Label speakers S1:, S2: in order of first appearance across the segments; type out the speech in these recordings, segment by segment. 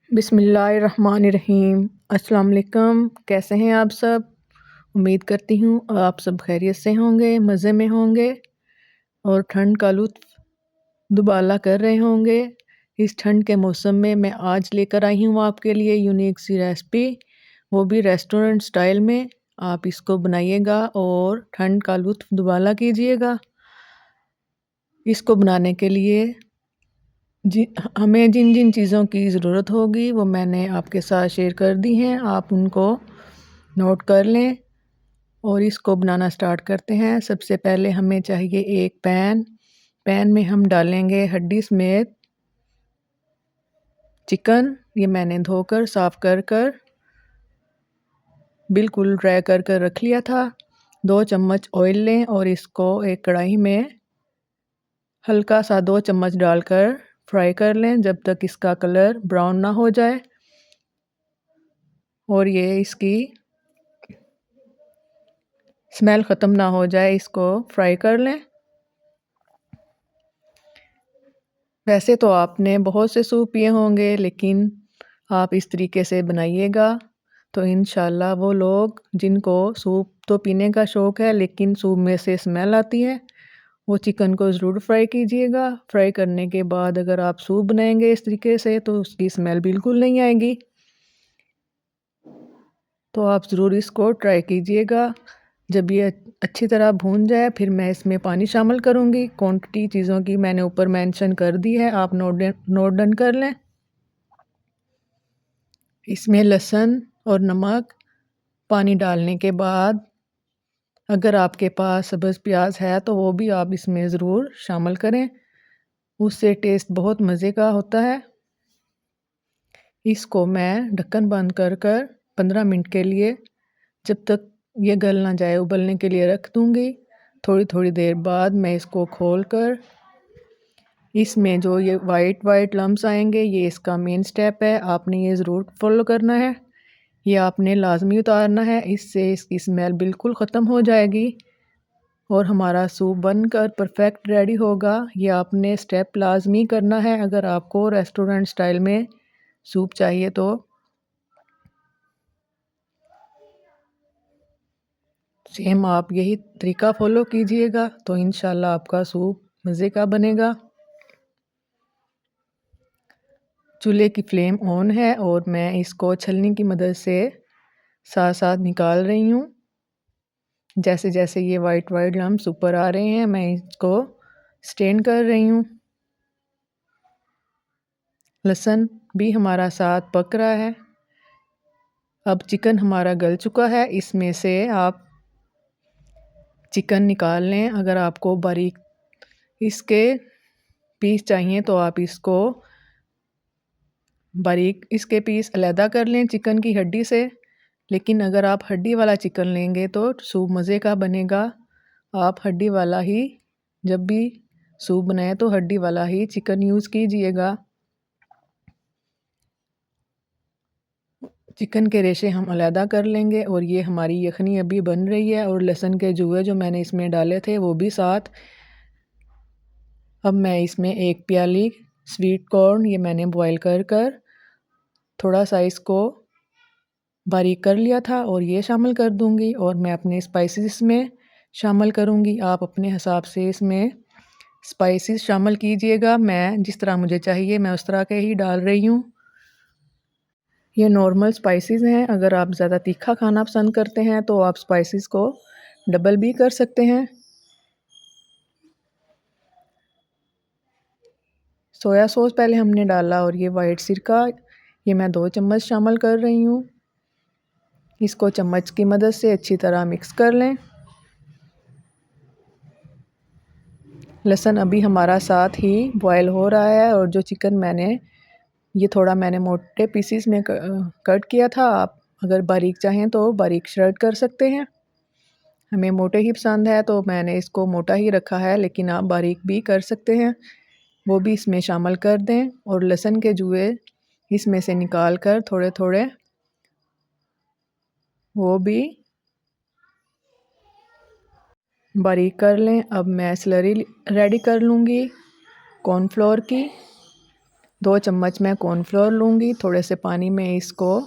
S1: बिस्मिल्लाहिर्रहमानिर्रहीम। अस्सलाम वालेकुम। कैसे हैं आप सब? उम्मीद करती हूँ आप सब खैरियत से होंगे, मज़े में होंगे और ठंड का लुत्फ़ दुबाला कर रहे होंगे। इस ठंड के मौसम में मैं आज लेकर आई हूँ आपके लिए यूनिक सी रेसिपी, वो भी रेस्टोरेंट स्टाइल में। आप इसको बनाइएगा और ठंड का लुत्फ़ दुबाला कीजिएगा। इसको बनाने के लिए हमें जिन जिन चीज़ों की ज़रूरत होगी वो मैंने आपके साथ शेयर कर दी हैं, आप उनको नोट कर लें और इसको बनाना स्टार्ट करते हैं। सबसे पहले हमें चाहिए एक पैन में हम डालेंगे हड्डी समेत चिकन। ये मैंने धोकर साफ़ कर कर बिल्कुल ड्राई कर कर रख लिया था। 2 चम्मच ऑयल लें और इसको एक कढ़ाई में हल्का सा 2 चम्मच डालकर फ्राई कर लें जब तक इसका कलर ब्राउन ना हो जाए और ये इसकी स्मेल ख़त्म ना हो जाए, इसको फ्राई कर लें। वैसे तो आपने बहुत से सूप पिए होंगे, लेकिन आप इस तरीके से बनाइएगा तो इंशाल्लाह वो लोग जिनको सूप तो पीने का शौक़ है लेकिन सूप में से स्मेल आती है, वो चिकन को ज़रूर फ्राई कीजिएगा। फ्राई करने के बाद अगर आप सूप बनाएंगे इस तरीके से तो उसकी स्मेल बिल्कुल नहीं आएगी। तो आप ज़रूर इसको ट्राई कीजिएगा। जब ये अच्छी तरह भून जाए फिर मैं इसमें पानी शामिल करूँगी। क्वांटिटी चीज़ों की मैंने ऊपर मेंशन कर दी है, आप नोट डाउन कर लें। इसमें लहसुन और नमक पानी डालने के बाद अगर आपके पास सब्ज़ प्याज है तो वो भी आप इसमें ज़रूर शामिल करें, उससे टेस्ट बहुत मज़े का होता है। इसको मैं ढक्कन बंद कर 15 मिनट के लिए, जब तक ये गल ना जाए, उबलने के लिए रख दूँगी। थोड़ी देर बाद मैं इसको खोलकर इसमें जो ये वाइट लम्स आएंगे, ये इसका मेन स्टेप है, आपने ये ज़रूर फॉलो करना है। ये आपने लाजमी उतारना है, इससे इसकी स्मेल बिल्कुल ख़त्म हो जाएगी और हमारा सूप बनकर परफेक्ट रेडी होगा। ये आपने स्टेप लाजमी करना है अगर आपको रेस्टोरेंट स्टाइल में सूप चाहिए तो। सेम आप यही तरीका फॉलो कीजिएगा तो इंशाल्लाह आपका सूप मज़े का बनेगा। चूल्हे की फ्लेम ऑन है और मैं इसको छलनी की मदद से साथ साथ निकाल रही हूँ। जैसे जैसे ये वाइट लम्स ऊपर आ रहे हैं मैं इसको स्टेन कर रही हूँ। लहसुन भी हमारा साथ पक रहा है। अब चिकन हमारा गल चुका है, इसमें से आप चिकन निकाल लें। अगर आपको बारीक इसके पीस चाहिए तो आप इसको बारीक इसके पीस अलहदा कर लें चिकन की हड्डी से, लेकिन अगर आप हड्डी वाला चिकन लेंगे तो सूप मज़े का बनेगा। आप हड्डी वाला ही जब भी सूप बनाएं तो हड्डी वाला ही चिकन यूज़ कीजिएगा। चिकन के रेशे हम अलहदा कर लेंगे और ये हमारी यखनी अभी बन रही है और लहसुन के जूए जो मैंने इसमें डाले थे वो भी साथ। अब मैं इसमें 1 प्याली स्वीट कॉर्न ये मैंने बॉईल कर थोड़ा सा इसको बारीक कर लिया था और ये शामिल कर दूंगी और मैं अपने स्पाइसेस इसमें शामिल करूंगी। आप अपने हिसाब से इसमें स्पाइसेस शामिल कीजिएगा। मैं जिस तरह मुझे चाहिए मैं उस तरह के ही डाल रही हूँ। ये नॉर्मल स्पाइसेस हैं, अगर आप ज़्यादा तीखा खाना पसंद करते हैं तो आप स्पाइसेस को डबल भी कर सकते हैं। सोया सॉस पहले हमने डाला और ये वाइट सिरका ये मैं 2 चम्मच शामिल कर रही हूँ। इसको चम्मच की मदद से अच्छी तरह मिक्स कर लें। लहसुन अभी हमारा साथ ही बॉयल हो रहा है और जो चिकन ये थोड़ा मैंने मोटे पीसीस में कट किया था। आप अगर बारीक चाहें तो बारीक श्रेड कर सकते हैं। हमें मोटे ही पसंद है तो मैंने इसको मोटा ही रखा है, लेकिन आप बारीक भी कर सकते हैं। वो भी इसमें शामिल कर दें और लहसुन के जूए इसमें से निकाल कर थोड़े थोड़े वो भी बारीक कर लें। अब मैं स्लरी रेडी कर लूँगी कॉर्नफ्लोर की। 2 चम्मच मैं कॉर्नफ्लोर लूँगी, थोड़े से पानी में इसको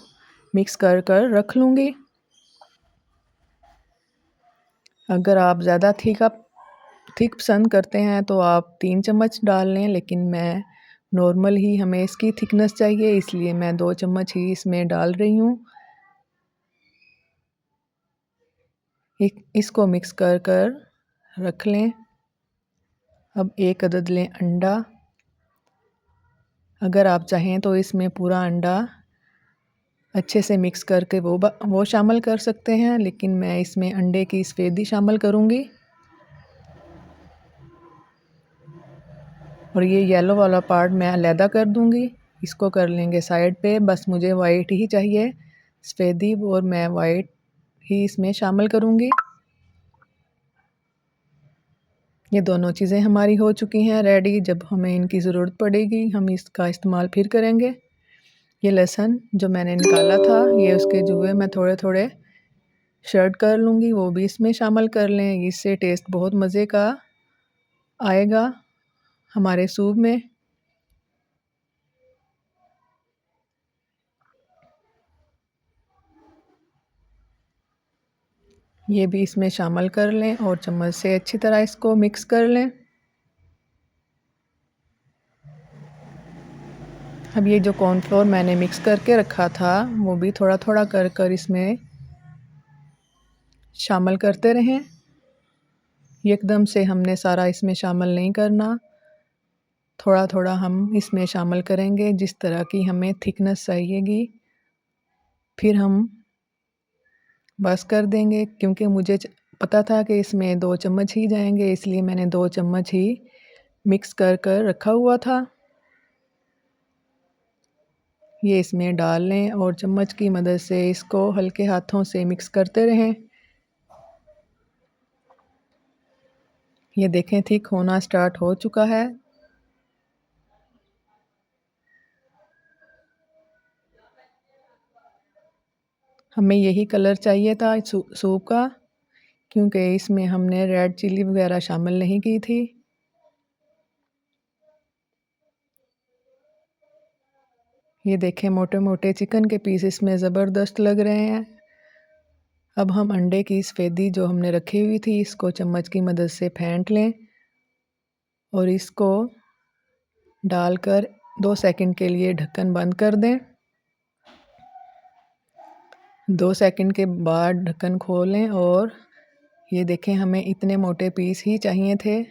S1: मिक्स कर कर रख लूँगी। अगर आप ज़्यादा थिक पसंद करते हैं तो आप 3 चम्मच डाल लें, लेकिन मैं नॉर्मल ही हमें इसकी थिकनेस चाहिए, इसलिए मैं 2 चम्मच ही इसमें डाल रही हूँ। इसको मिक्स कर कर रख लें। अब एक अदद लें अंडा। अगर आप चाहें तो इसमें पूरा अंडा अच्छे से मिक्स करके वो शामिल कर सकते हैं, लेकिन मैं इसमें अंडे की सफ़ेदी शामिल करूँगी। और ये येलो वाला पार्ट मैं अलहदा कर दूँगी। इसको कर लेंगे साइड पे। बस मुझे वाइट ही चाहिए सफ़ेदी, और मैं वाइट ही इसमें शामिल करूँगी। ये दोनों चीज़ें हमारी हो चुकी हैं रेडी। जब हमें इनकी ज़रूरत पड़ेगी हम इसका इस्तेमाल फिर करेंगे। ये लहसुन जो मैंने निकाला था, ये उसके जुए मैं थोड़े थोड़े शर्ट कर लूँगी, वो भी इसमें शामिल कर लें। इससे टेस्ट बहुत मज़े का आएगा हमारे सूप में। ये भी इसमें शामिल कर लें और चम्मच से अच्छी तरह इसको मिक्स कर लें। अब ये जो कॉर्नफ्लोर मैंने मिक्स करके रखा था, वो भी थोड़ा थोड़ा कर कर इसमें शामिल करते रहें। एकदम से हमने सारा इसमें शामिल नहीं करना, थोड़ा थोड़ा हम इसमें शामिल करेंगे जिस तरह की हमें थिकनेस चाहिएगी। फिर हम बस कर देंगे, क्योंकि मुझे पता था कि इसमें 2 चम्मच ही जाएंगे, इसलिए मैंने 2 चम्मच ही मिक्स कर कर रखा हुआ था। ये इसमें डाल लें और चम्मच की मदद से इसको हल्के हाथों से मिक्स करते रहें। ये देखें थिक होना स्टार्ट हो चुका है। हमें यही कलर चाहिए था सूप का, क्योंकि इसमें हमने रेड चिली वगैरह शामिल नहीं की थी। ये देखें मोटे मोटे चिकन के पीस इसमें ज़बरदस्त लग रहे हैं। अब हम अंडे की सफ़ेदी जो हमने रखी हुई थी, इसको चम्मच की मदद से फेंट लें और इसको डालकर 2 सेकंड के लिए ढक्कन बंद कर दें। 2 सेकंड के बाद ढक्कन खोलें और ये देखें हमें इतने मोटे पीस ही चाहिए थे।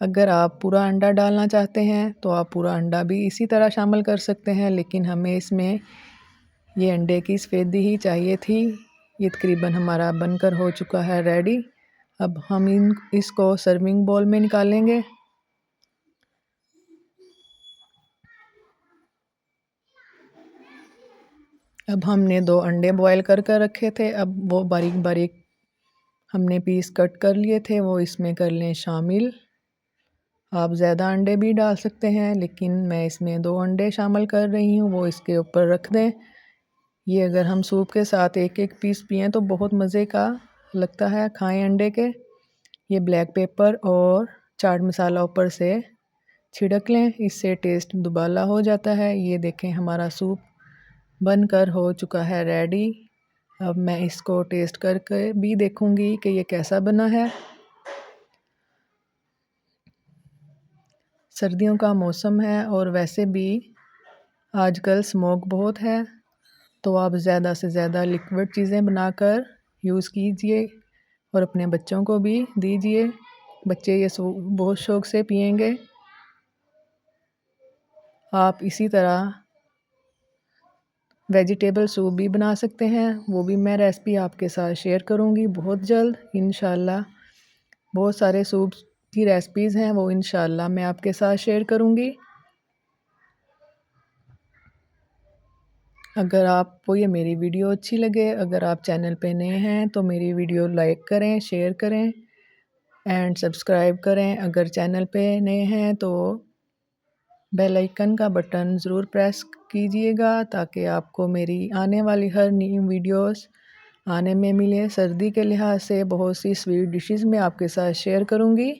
S1: अगर आप पूरा अंडा डालना चाहते हैं तो आप पूरा अंडा भी इसी तरह शामिल कर सकते हैं, लेकिन हमें इसमें ये अंडे की सफ़ेदी ही चाहिए थी। ये तकरीबन हमारा बनकर हो चुका है रेडी। अब हम इसको सर्विंग बाउल में निकालेंगे। अब हमने 2 अंडे बॉयल कर कर रखे थे, अब वो बारीक बारीक हमने पीस कट कर लिए थे, वो इसमें कर लें शामिल। आप ज़्यादा अंडे भी डाल सकते हैं, लेकिन मैं इसमें 2 अंडे शामिल कर रही हूँ, वो इसके ऊपर रख दें। ये अगर हम सूप के साथ एक एक पीस पिएँ तो बहुत मज़े का लगता है, खाएं अंडे के। ये ब्लैक पेपर और चाट मसाला ऊपर से छिड़क लें, इससे टेस्ट दुबाला हो जाता है। ये देखें हमारा सूप बनकर हो चुका है रेडी। अब मैं इसको टेस्ट करके भी देखूंगी कि ये कैसा बना है। सर्दियों का मौसम है और वैसे भी आजकल स्मोक बहुत है, तो आप ज़्यादा से ज़्यादा लिक्विड चीज़ें बनाकर यूज़ कीजिए और अपने बच्चों को भी दीजिए। बच्चे ये बहुत शौक़ से पिएंगे। आप इसी तरह वेजिटेबल सूप भी बना सकते हैं, वो भी मैं रेसिपी आपके साथ शेयर करूंगी बहुत जल्द इंशाल्लाह। बहुत सारे सूप की रेसिपीज़ हैं, वो इंशाल्लाह मैं आपके साथ शेयर करूंगी। अगर आपको ये मेरी वीडियो अच्छी लगे, अगर आप चैनल पे नए हैं तो मेरी वीडियो लाइक करें, शेयर करें एंड सब्सक्राइब करें। अगर चैनल पे नए हैं तो बेल आइकन का बटन ज़रूर प्रेस कीजिएगा, ताकि आपको मेरी आने वाली हर न्यू वीडियोस आने में मिले। सर्दी के लिहाज से बहुत सी स्वीट डिशेस मैं आपके साथ शेयर करूंगी।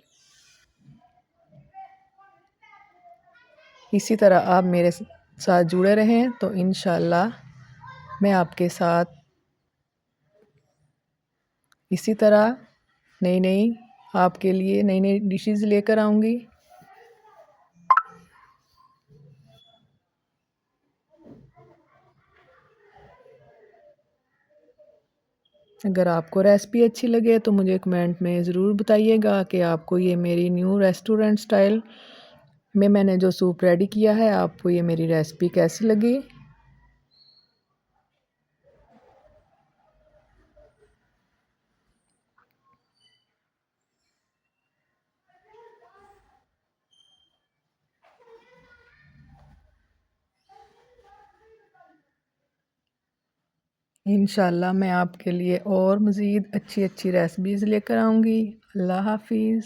S1: इसी तरह आप मेरे साथ जुड़े रहें तो इंशाल्लाह मैं आपके साथ इसी तरह नई नई आपके लिए नई नई डिशेस लेकर आऊँगी। अगर आपको रेसिपी अच्छी लगे तो मुझे कमेंट में ज़रूर बताइएगा कि आपको ये मेरी न्यू रेस्टोरेंट स्टाइल में मैंने जो सूप रेडी किया है, आपको ये मेरी रेसिपी कैसी लगी। इंशाल्लाह मैं आपके लिए और मज़ीद अच्छी अच्छी रेसिपीज़ लेकर आऊँगी। अल्लाह हाफ़िज़।